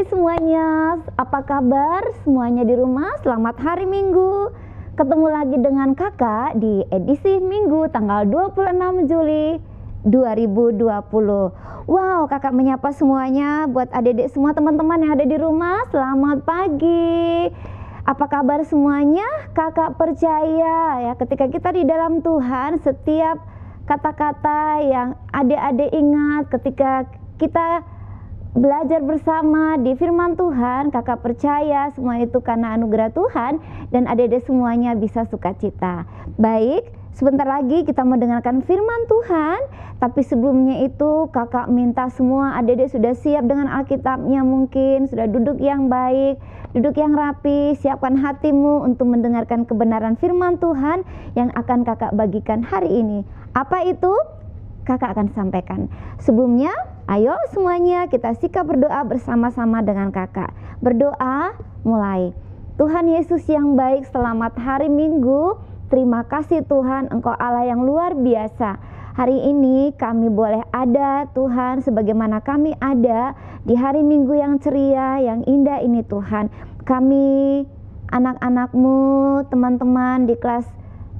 Hai semuanya, apa kabar semuanya di rumah? Selamat hari Minggu. Ketemu lagi dengan kakak di edisi Minggu tanggal 26 Juli 2020. Wow, kakak menyapa semuanya buat adik-adik semua, teman-teman yang ada di rumah. Selamat pagi. Apa kabar semuanya? Kakak percaya ya, ketika kita di dalam Tuhan, setiap kata-kata yang adik-adik ingat ketika kita belajar bersama di firman Tuhan, kakak percaya semua itu karena anugerah Tuhan dan adik-adik semuanya bisa sukacita. Baik, sebentar lagi kita mendengarkan firman Tuhan, tapi sebelumnya itu kakak minta semua adik-adik sudah siap dengan Alkitabnya, mungkin sudah duduk yang baik, duduk yang rapi, siapkan hatimu untuk mendengarkan kebenaran firman Tuhan yang akan kakak bagikan hari ini. Apa itu? Kakak akan sampaikan. Sebelumnya, ayo semuanya kita sikap berdoa bersama-sama dengan kakak. Berdoa mulai. Tuhan Yesus yang baik, selamat hari Minggu. Terima kasih Tuhan, Engkau Allah yang luar biasa. Hari ini kami boleh ada Tuhan sebagaimana kami ada di hari Minggu yang ceria, yang indah ini Tuhan. Kami anak-anak-Mu, teman-teman di kelas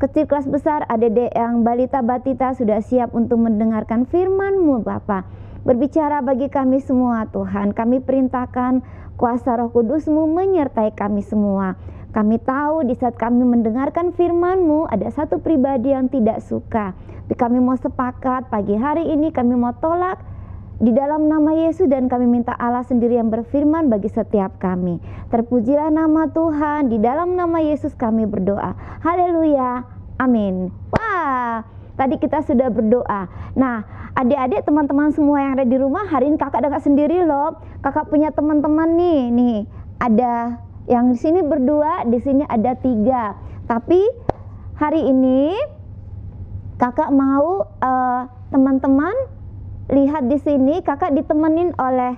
kecil, kelas besar, adik-adik yang balita batita sudah siap untuk mendengarkan firman-Mu Bapa. Berbicara bagi kami semua Tuhan, kami perintahkan kuasa Roh Kudus-Mu menyertai kami semua. Kami tahu di saat kami mendengarkan firman-Mu ada satu pribadi yang tidak suka. Tapi kami mau sepakat pagi hari ini, kami mau tolak di dalam nama Yesus dan kami minta Allah sendiri yang berfirman bagi setiap kami. Terpujilah nama Tuhan, di dalam nama Yesus kami berdoa. Haleluya, amin. Wah, tadi kita sudah berdoa. Nah, adik-adik, teman-teman semua yang ada di rumah, hari ini kakak gak sendiri loh. Kakak punya teman-teman nih ada yang di sini berdua, di sini ada 3. Tapi hari ini kakak mau teman-teman lihat di sini, kakak ditemenin oleh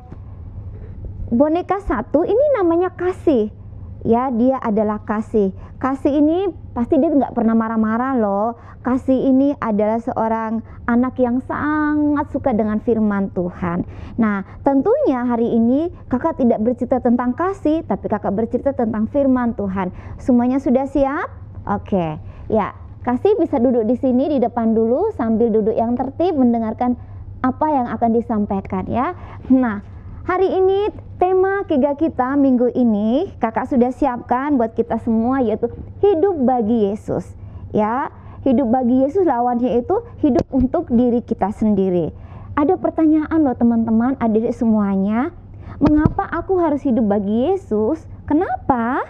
boneka satu. Ini namanya Kasih. Ya, dia adalah Kasih. Kasih ini pasti dia nggak pernah marah-marah loh. Kasih ini adalah seorang anak yang sangat suka dengan firman Tuhan. Nah, tentunya hari ini kakak tidak bercerita tentang Kasih, tapi kakak bercerita tentang firman Tuhan. Semuanya sudah siap? Oke. Ya, Kasih bisa duduk di sini di depan dulu sambil duduk yang tertib mendengarkan apa yang akan disampaikan ya. Nah, hari ini tema Kiga kita minggu ini kakak sudah siapkan buat kita semua, yaitu hidup bagi Yesus. Ya, hidup bagi Yesus lawannya itu hidup untuk diri kita sendiri. Ada pertanyaan loh teman-teman, adik-adik semuanya, mengapa aku harus hidup bagi Yesus? Kenapa?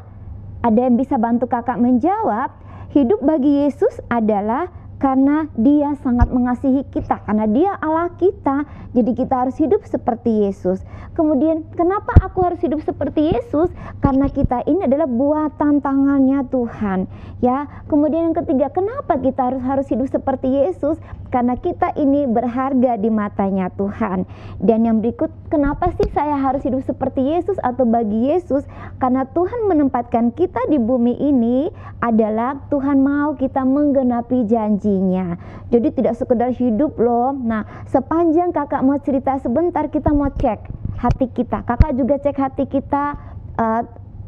Ada yang bisa bantu kakak menjawab? Hidup bagi Yesus adalah karena dia sangat mengasihi kita, karena dia Allah kita, jadi kita harus hidup seperti Yesus. Kemudian kenapa aku harus hidup seperti Yesus? Karena kita ini adalah buatan tangannya Tuhan ya. Kemudian yang ketiga, kenapa kita harus hidup seperti Yesus? Karena kita ini berharga di matanya Tuhan. Dan yang berikut, kenapa sih saya harus hidup seperti Yesus atau bagi Yesus? Karena Tuhan menempatkan kita di bumi ini adalah Tuhan mau kita menggenapi janjinya. Jadi tidak sekedar hidup loh. Nah, sepanjang kakak mau cerita sebentar, kita mau cek hati kita. Kakak juga cek hati kita,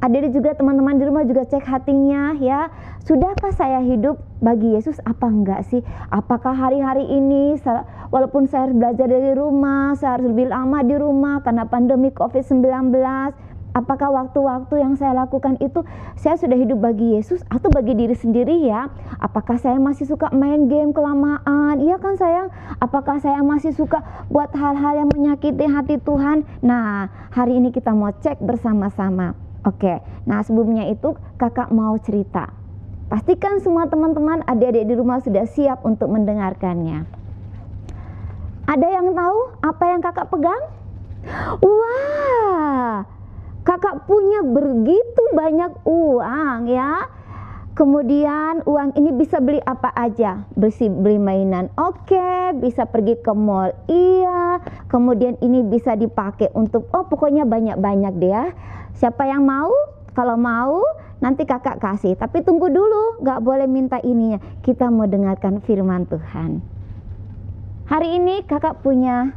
adik-adik juga, teman-teman di rumah juga cek hatinya ya. Sudahkah saya hidup bagi Yesus apa enggak sih? Apakah hari-hari ini walaupun saya harus belajar dari rumah, saya harus lebih lama di rumah karena pandemi COVID-19, apakah waktu-waktu yang saya lakukan itu saya sudah hidup bagi Yesus atau bagi diri sendiri ya? Apakah saya masih suka main game kelamaan? Iya kan sayang? Apakah saya masih suka buat hal-hal yang menyakiti hati Tuhan? Nah, hari ini kita mau cek bersama-sama. Oke, nah sebelumnya itu kakak mau cerita. Pastikan semua teman-teman adik-adik di rumah sudah siap untuk mendengarkannya. Ada yang tahu apa yang kakak pegang? Wah, kakak punya begitu banyak uang ya. Kemudian uang ini bisa beli apa aja? Beli mainan, oke. Bisa pergi ke mall, iya. Kemudian ini bisa dipakai untuk, pokoknya banyak-banyak deh ya. Siapa yang mau? Kalau mau nanti kakak kasih. Tapi tunggu dulu, gak boleh minta ininya. Kita mau dengarkan firman Tuhan. Hari ini kakak punya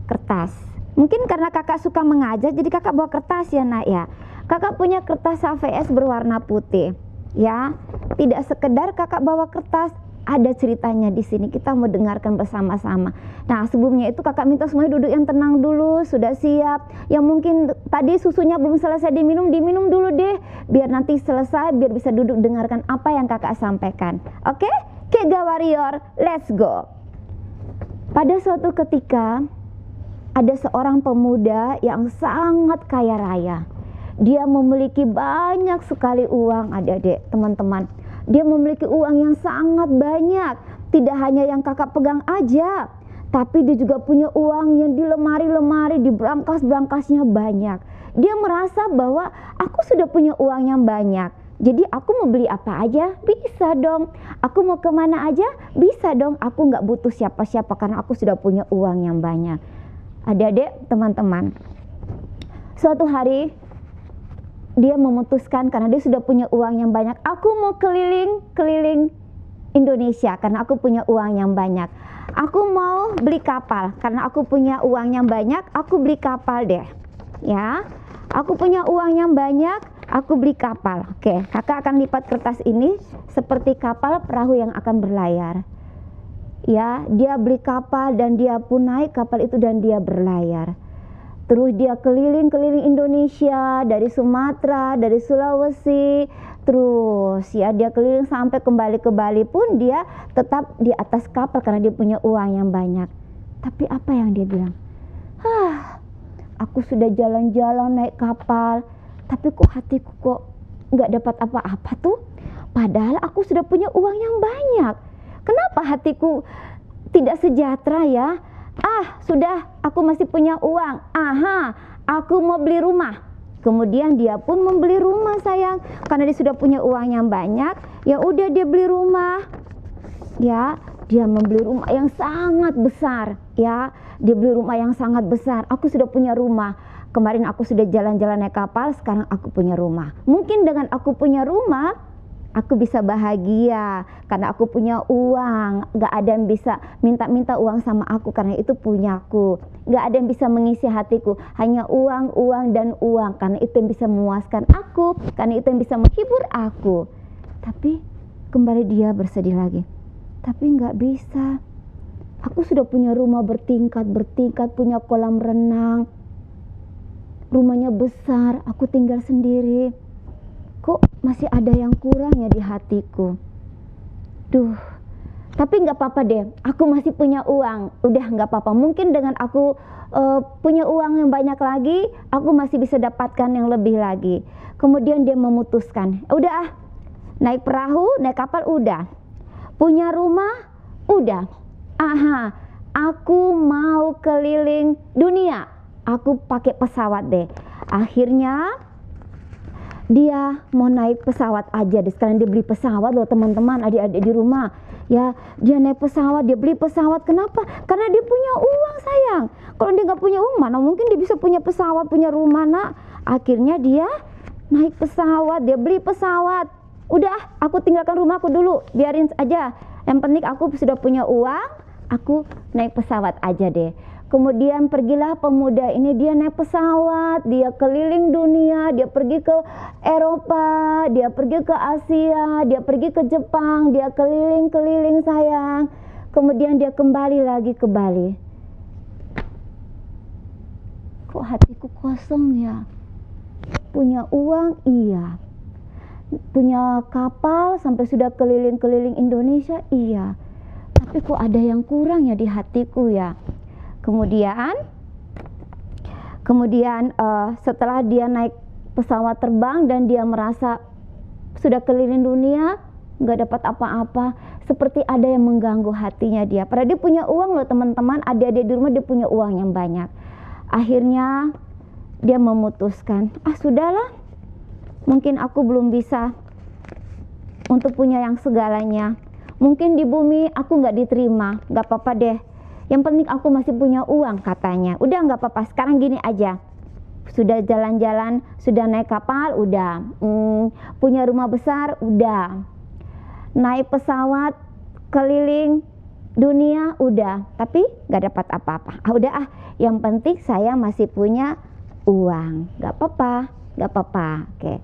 kertas. Mungkin karena kakak suka mengajar, jadi kakak bawa kertas ya nak ya. Kakak punya kertas HVS berwarna putih ya. Tidak sekedar kakak bawa kertas, ada ceritanya di sini. Kita mau dengarkan bersama-sama. Nah, sebelumnya itu kakak minta semuanya duduk yang tenang dulu, sudah siap. Yang mungkin tadi susunya belum selesai diminum dulu deh, biar nanti selesai, biar bisa duduk dengarkan apa yang kakak sampaikan. Oke? Kega Warrior, let's go. Pada suatu ketika ada seorang pemuda yang sangat kaya raya. Dia memiliki banyak sekali uang, adik-adik, teman-teman. Dia memiliki uang yang sangat banyak. Tidak hanya yang kakak pegang aja, tapi dia juga punya uang yang di lemari-lemari, di brankas-brankasnya banyak. Dia merasa bahwa aku sudah punya uang yang banyak, jadi aku mau beli apa aja bisa dong. Aku mau kemana aja bisa dong. Aku nggak butuh siapa-siapa karena aku sudah punya uang yang banyak. Adik-adik, teman-teman, suatu hari dia memutuskan karena dia sudah punya uang yang banyak. Aku mau keliling Indonesia karena aku punya uang yang banyak. Aku mau beli kapal karena aku punya uang yang banyak. Aku beli kapal deh, ya. Aku punya uang yang banyak. Aku beli kapal. Oke, kakak akan lipat kertas ini seperti kapal perahu yang akan berlayar. Ya, dia beli kapal dan dia pun naik kapal itu dan dia berlayar. Terus dia keliling-keliling Indonesia, dari Sumatera, dari Sulawesi, terus ya dia keliling sampai kembali ke Bali pun dia tetap di atas kapal karena dia punya uang yang banyak. Tapi apa yang dia bilang? Aku sudah jalan-jalan naik kapal, tapi kok hatiku kok nggak dapat apa-apa tuh? Padahal aku sudah punya uang yang banyak. Kenapa hatiku tidak sejahtera ya? Sudah, aku masih punya uang. Aku mau beli rumah. Kemudian dia pun membeli rumah sayang, karena dia sudah punya uang yang banyak. Ya udah dia beli rumah. Ya, dia membeli rumah yang sangat besar. Ya, dia beli rumah yang sangat besar. Aku sudah punya rumah. Kemarin aku sudah jalan-jalan naik kapal, sekarang aku punya rumah. Mungkin dengan aku punya rumah, aku bisa bahagia karena aku punya uang. Gak ada yang bisa minta-minta uang sama aku karena itu punyaku. Gak ada yang bisa mengisi hatiku. Hanya uang, uang, dan uang. Karena itu yang bisa memuaskan aku. Karena itu yang bisa menghibur aku. Tapi kembali dia bersedih lagi. Tapi gak bisa. Aku sudah punya rumah bertingkat, punya kolam renang. Rumahnya besar, aku tinggal sendiri. Kok masih ada yang kurang ya di hatiku? Tapi nggak apa-apa deh, aku masih punya uang. Udah nggak apa-apa, mungkin dengan aku punya uang yang banyak lagi, aku masih bisa dapatkan yang lebih lagi. Kemudian dia memutuskan, udah naik perahu, naik kapal udah. Punya rumah, udah. Aku mau keliling dunia. Aku pakai pesawat deh. Akhirnya dia mau naik pesawat aja deh. Sekarang dia beli pesawat loh teman-teman, adik-adik di rumah. Ya, dia naik pesawat, dia beli pesawat. Kenapa? Karena dia punya uang sayang. Kalau dia nggak punya uang, mana mungkin dia bisa punya pesawat, punya rumah nak. Akhirnya dia naik pesawat, dia beli pesawat. Udah, aku tinggalkan rumahku dulu, biarin aja. Yang penting aku sudah punya uang, aku naik pesawat aja deh. Kemudian pergilah pemuda ini, dia naik pesawat, dia keliling dunia, dia pergi ke Eropa, dia pergi ke Asia, dia pergi ke Jepang, dia keliling-keliling sayang. Kemudian dia kembali lagi ke Bali. Kok hatiku kosong ya? Punya uang iya, punya kapal sampai sudah keliling-keliling Indonesia iya, tapi kok ada yang kurang ya di hatiku ya. Kemudian setelah dia naik pesawat terbang dan dia merasa sudah keliling dunia, nggak dapat apa-apa, seperti ada yang mengganggu hatinya dia. Padahal dia punya uang loh teman-teman, adik-adik di rumah dia punya uang yang banyak. Akhirnya dia memutuskan, sudahlah, mungkin aku belum bisa untuk punya yang segalanya. Mungkin di bumi aku nggak diterima, nggak apa-apa deh. Yang penting aku masih punya uang katanya. Udah nggak apa-apa, sekarang gini aja. Sudah jalan-jalan, sudah naik kapal, udah. Punya rumah besar, udah. Naik pesawat, keliling dunia udah, tapi gak dapat apa-apa. Yang penting saya masih punya uang. Gak apa-apa. Oke.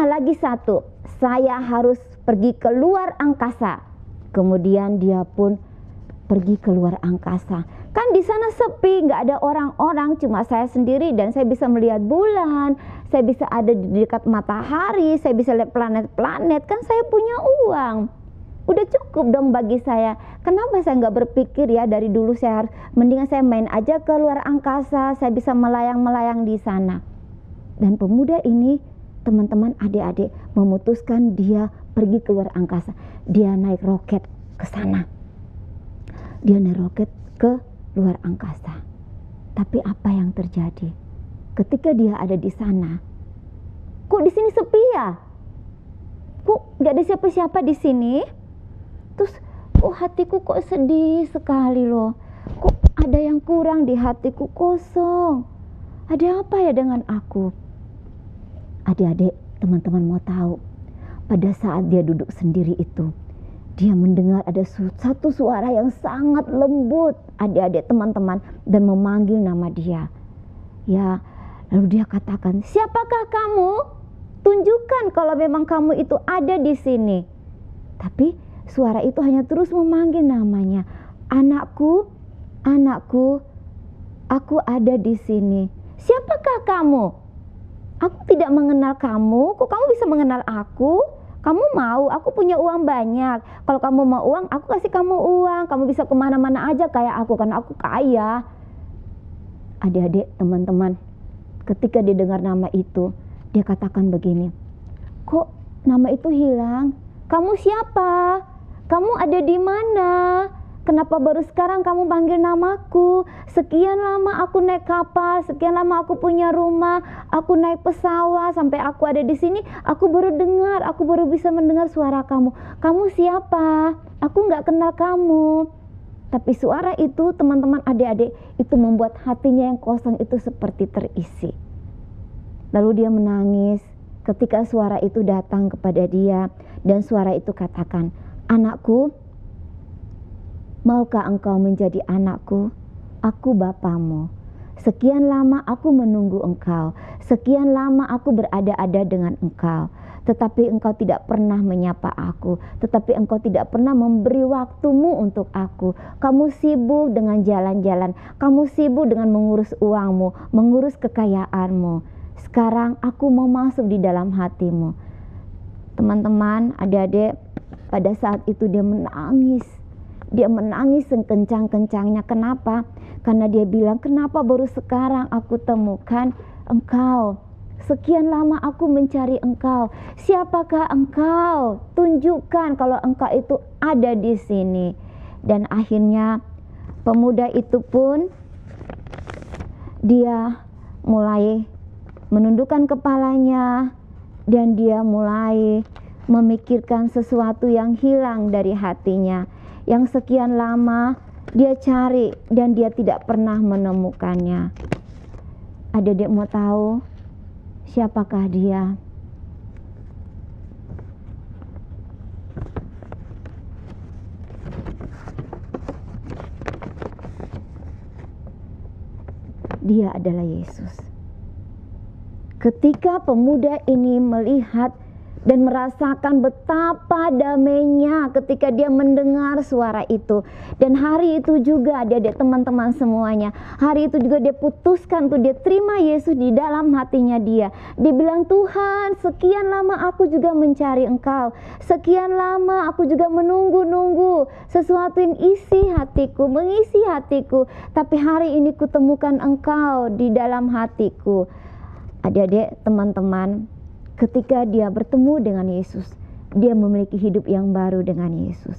Lagi satu, saya harus pergi ke luar angkasa. Kemudian dia pun pergi ke luar angkasa. Kan di sana sepi, gak ada orang-orang, cuma saya sendiri dan saya bisa melihat bulan, saya bisa ada di dekat matahari, saya bisa lihat planet-planet, kan saya punya uang. Udah cukup dong bagi saya. Kenapa saya nggak berpikir ya dari dulu mendingan saya main aja ke luar angkasa, saya bisa melayang-melayang di sana. Dan pemuda ini, teman-teman, adik-adik, memutuskan dia pergi ke luar angkasa. Dia naik roket ke sana. Dia naik roket ke luar angkasa. Tapi apa yang terjadi? Ketika dia ada di sana, kok di sini sepi ya? Kok nggak ada siapa-siapa di sini? Terus hatiku kok sedih sekali loh. Kok ada yang kurang di hatiku, kosong. Ada apa ya dengan aku? Adik-adik, teman-teman mau tahu, pada saat dia duduk sendiri itu, dia mendengar ada satu suara yang sangat lembut, adik-adik, teman-teman, dan memanggil nama dia. Ya, lalu dia katakan, siapakah kamu? Tunjukkan kalau memang kamu itu ada di sini. Tapi suara itu hanya terus memanggil namanya. Anakku, aku ada di sini. Siapakah kamu? Aku tidak mengenal kamu. Kok kamu bisa mengenal aku? Kamu mau? Aku punya uang banyak. Kalau kamu mau uang, aku kasih kamu uang. Kamu bisa kemana-mana aja kayak aku, karena aku kaya. Adik-adik, teman-teman, ketika dia dengar nama itu, dia katakan begini, kok nama itu hilang? Kamu siapa? Kamu ada di mana? Kenapa baru sekarang kamu panggil namaku? Sekian lama aku naik kapal, sekian lama aku punya rumah, aku naik pesawat sampai aku ada di sini, aku baru bisa mendengar suara kamu. Kamu siapa? Aku nggak kenal kamu. Tapi suara itu, teman-teman, adik-adik, itu membuat hatinya yang kosong itu seperti terisi. Lalu dia menangis ketika suara itu datang kepada dia, dan suara itu katakan, anakku, maukah engkau menjadi anakku? Aku bapamu. Sekian lama aku menunggu engkau. Sekian lama aku berada-ada dengan engkau. Tetapi engkau tidak pernah menyapa aku. Tetapi engkau tidak pernah memberi waktumu untuk aku. Kamu sibuk dengan jalan-jalan. Kamu sibuk dengan mengurus uangmu, mengurus kekayaanmu. Sekarang aku mau masuk di dalam hatimu. Teman-teman, adik-adik, pada saat itu dia menangis. Dia menangis sekencang-kencangnya. Kenapa? Karena dia bilang, kenapa baru sekarang aku temukan engkau? Sekian lama aku mencari engkau. Siapakah engkau? Tunjukkan kalau engkau itu ada di sini. Dan akhirnya pemuda itu pun dia mulai menundukkan kepalanya dan dia mulai memikirkan sesuatu yang hilang dari hatinya, yang sekian lama dia cari dan dia tidak pernah menemukannya. Adik-adik mau tahu siapakah dia? Dia adalah Yesus. Ketika pemuda ini melihat dan merasakan betapa damainya ketika dia mendengar suara itu. Dan hari itu juga adik-adik, teman-teman semuanya, hari itu juga dia putuskan untuk dia terima Yesus di dalam hatinya dia. Dia bilang, Tuhan, sekian lama aku juga mencari engkau. Sekian lama aku juga menunggu-nunggu sesuatu yang mengisi hatiku. Tapi hari ini kutemukan engkau di dalam hatiku. Adik-adik, teman-teman, ketika dia bertemu dengan Yesus, dia memiliki hidup yang baru dengan Yesus.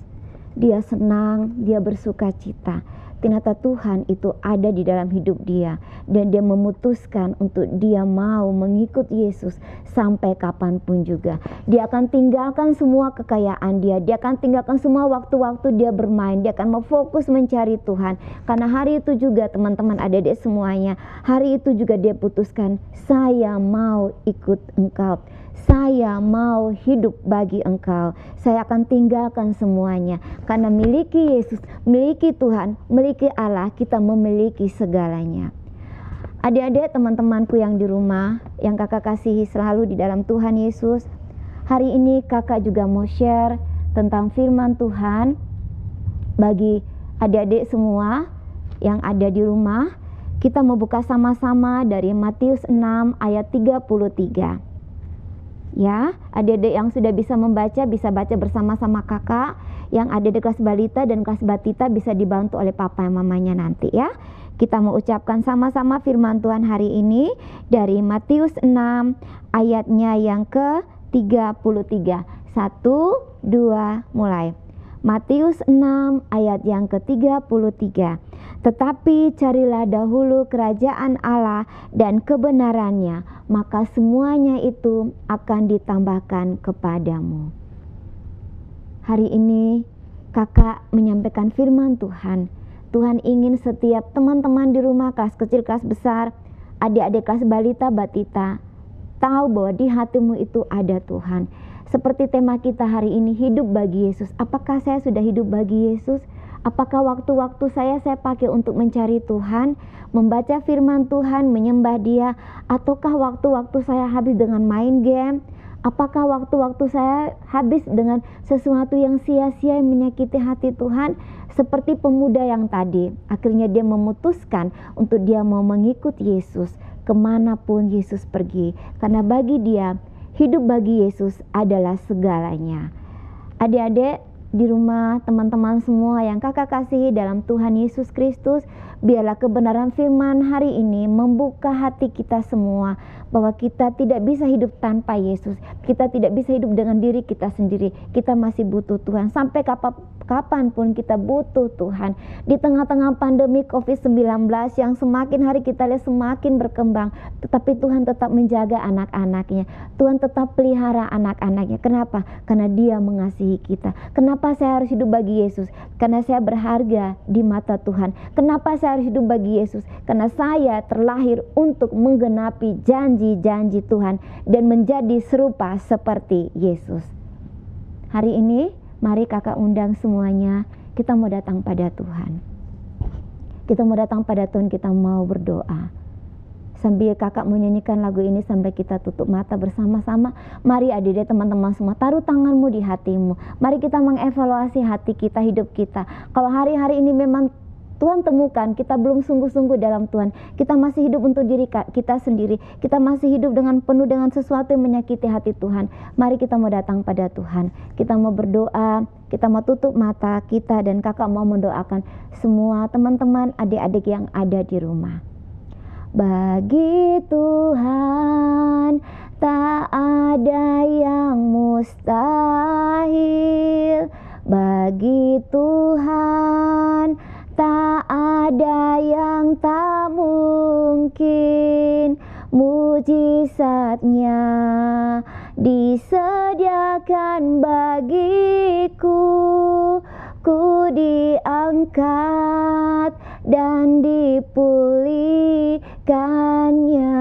Dia senang, dia bersuka cita. Ternyata Tuhan itu ada di dalam hidup dia. Dan dia memutuskan untuk dia mau mengikut Yesus sampai kapanpun juga. Dia akan tinggalkan semua kekayaan dia. Dia akan tinggalkan semua waktu-waktu dia bermain. Dia akan mau fokus mencari Tuhan. Karena hari itu juga, teman-teman, adik-adik semuanya, hari itu juga dia putuskan, saya mau ikut engkau. saya mau hidup bagi Engkau. Saya akan tinggalkan semuanya. Karena miliki Yesus, miliki Tuhan, miliki Allah, kita memiliki segalanya. Adik-adik, teman-temanku yang di rumah, yang kakak kasihi selalu di dalam Tuhan Yesus, hari ini kakak juga mau share tentang firman Tuhan bagi adik-adik semua yang ada di rumah. Kita mau buka sama-sama dari Matius 6 ayat 33. Ya, adik-adik yang sudah bisa membaca bisa baca bersama-sama kakak. Yang ada di kelas balita dan kelas batita bisa dibantu oleh papa dan mamanya nanti ya. Kita mau ucapkan sama-sama firman Tuhan hari ini dari Matius 6 ayatnya yang ke-33. 1, 2, mulai. Matius 6 ayat yang ke-33. Tetapi carilah dahulu kerajaan Allah dan kebenarannya, maka semuanya itu akan ditambahkan kepadamu. Hari ini kakak menyampaikan firman Tuhan. Tuhan ingin setiap teman-teman di rumah, kelas kecil, kelas besar, adik-adik kelas balita, batita, tahu bahwa di hatimu itu ada Tuhan. Seperti tema kita hari ini, hidup bagi Yesus. Apakah saya sudah hidup bagi Yesus? Apakah waktu-waktu saya pakai untuk mencari Tuhan, membaca firman Tuhan, menyembah Dia, ataukah waktu-waktu saya habis dengan main game? Apakah waktu-waktu saya habis dengan sesuatu yang sia-sia yang menyakiti hati Tuhan? Seperti pemuda yang tadi, akhirnya dia memutuskan untuk dia mau mengikut Yesus kemanapun Yesus pergi. Karena bagi dia, hidup bagi Yesus adalah segalanya. Adik-adik di rumah, teman-teman semua yang kakak kasihi dalam Tuhan Yesus Kristus, biarlah kebenaran firman hari ini membuka hati kita semua bahwa kita tidak bisa hidup tanpa Yesus. Kita tidak bisa hidup dengan diri kita sendiri. Kita masih butuh Tuhan. Sampai kapanpun kita butuh Tuhan. Di tengah-tengah pandemi COVID-19 yang semakin hari kita lihat semakin berkembang, tetapi Tuhan tetap menjaga anak-anaknya. Tuhan tetap pelihara anak-anaknya. Kenapa? Karena Dia mengasihi kita. Kenapa saya harus hidup bagi Yesus? Karena saya berharga di mata Tuhan. Kenapa saya harus hidup bagi Yesus? Karena saya terlahir untuk menggenapi janji-janji Tuhan dan menjadi serupa seperti Yesus. Hari ini mari kakak undang semuanya, kita mau datang pada Tuhan. Kita mau datang pada Tuhan, kita mau berdoa. Sambil kakak menyanyikan lagu ini sampai kita tutup mata bersama-sama. Mari adik-adik teman-teman semua, taruh tanganmu di hatimu. Mari kita mengevaluasi hati kita, hidup kita. Kalau hari-hari ini memang Tuhan temukan kita belum sungguh-sungguh dalam Tuhan, kita masih hidup untuk diri kita sendiri, kita masih hidup dengan penuh dengan sesuatu yang menyakiti hati Tuhan, mari kita mau datang pada Tuhan. Kita mau berdoa, kita mau tutup mata kita, dan kakak mau mendoakan semua teman-teman adik-adik yang ada di rumah. Bagi Tuhan tak ada yang mustahil, bagi Tuhan tak ada yang tak mungkin. Mujizatnya disediakan bagiku, ku diangkat dan dipulihkannya.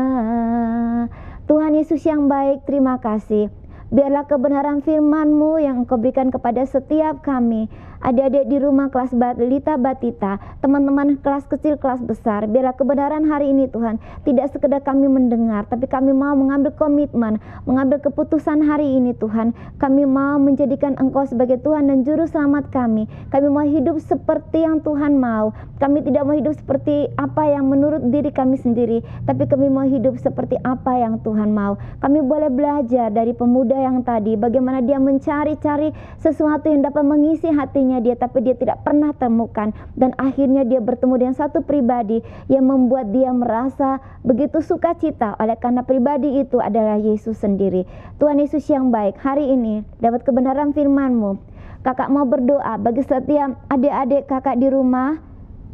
Tuhan Yesus yang baik, terima kasih. Biarlah kebenaran firman-Mu yang Engkau berikan kepada setiap kami, adik-adik di rumah kelas balita batita, teman-teman kelas kecil, kelas besar. Biarlah kebenaran hari ini Tuhan, tidak sekedar kami mendengar, tapi kami mau mengambil komitmen, mengambil keputusan hari ini Tuhan. Kami mau menjadikan Engkau sebagai Tuhan dan Juru Selamat kami. Kami mau hidup seperti yang Tuhan mau. Kami tidak mau hidup seperti apa yang menurut diri kami sendiri, tapi kami mau hidup seperti apa yang Tuhan mau. Kami boleh belajar dari pemuda yang tadi, bagaimana dia mencari-cari sesuatu yang dapat mengisi hatinya dia, tapi dia tidak pernah temukan, dan akhirnya dia bertemu dengan satu pribadi yang membuat dia merasa begitu sukacita, oleh karena pribadi itu adalah Yesus sendiri. Tuhan Yesus yang baik, hari ini dapat kebenaran firman-Mu, kakak mau berdoa bagi setiap adik-adik kakak di rumah,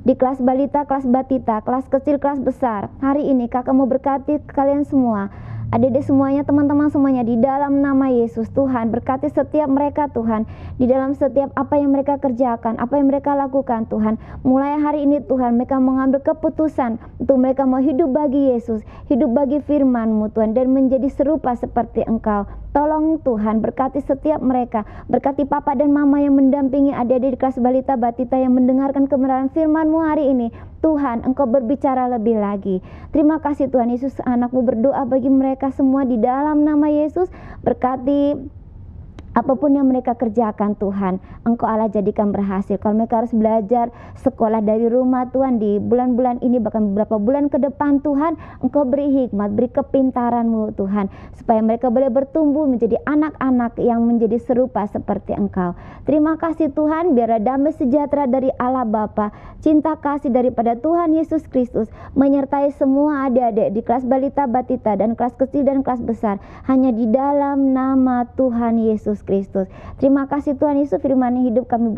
di kelas balita, kelas batita, kelas kecil, kelas besar. Hari ini kakak mau berkati kalian semua. Adik-adik semuanya, teman-teman semuanya, di dalam nama Yesus Tuhan, berkati setiap mereka Tuhan, di dalam setiap apa yang mereka kerjakan, apa yang mereka lakukan Tuhan. Mulai hari ini Tuhan, mereka mengambil keputusan untuk mereka mau hidup bagi Yesus, hidup bagi firman-Mu Tuhan, dan menjadi serupa seperti Engkau. Tolong Tuhan, berkati setiap mereka, berkati papa dan mama yang mendampingi adik-adik di kelas balita batita yang mendengarkan kebenaran firman-Mu hari ini. Tuhan, Engkau berbicara lebih lagi. Terima kasih Tuhan Yesus, anak-Mu berdoa bagi mereka semua di dalam nama Yesus. Berkati apapun yang mereka kerjakan Tuhan, Engkau Allah jadikan berhasil. Kalau mereka harus belajar sekolah dari rumah Tuhan di bulan-bulan ini, bahkan beberapa bulan ke depan Tuhan, Engkau beri hikmat, beri kepintaran-Mu Tuhan, supaya mereka boleh bertumbuh menjadi anak-anak yang menjadi serupa seperti Engkau. Terima kasih Tuhan, biar damai sejahtera dari Allah Bapa, cinta kasih daripada Tuhan Yesus Kristus menyertai semua adik-adik di kelas balita batita dan kelas kecil dan kelas besar, hanya di dalam nama Tuhan Yesus Kristus. Terima kasih Tuhan Yesus, firman hidup kami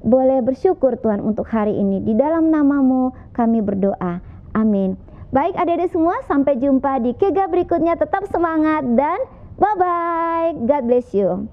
boleh bersyukur Tuhan untuk hari ini. Di dalam nama-Mu kami berdoa. Amin. Baik adik-adik semua, sampai jumpa di Kega berikutnya. Tetap semangat dan bye-bye. God bless you.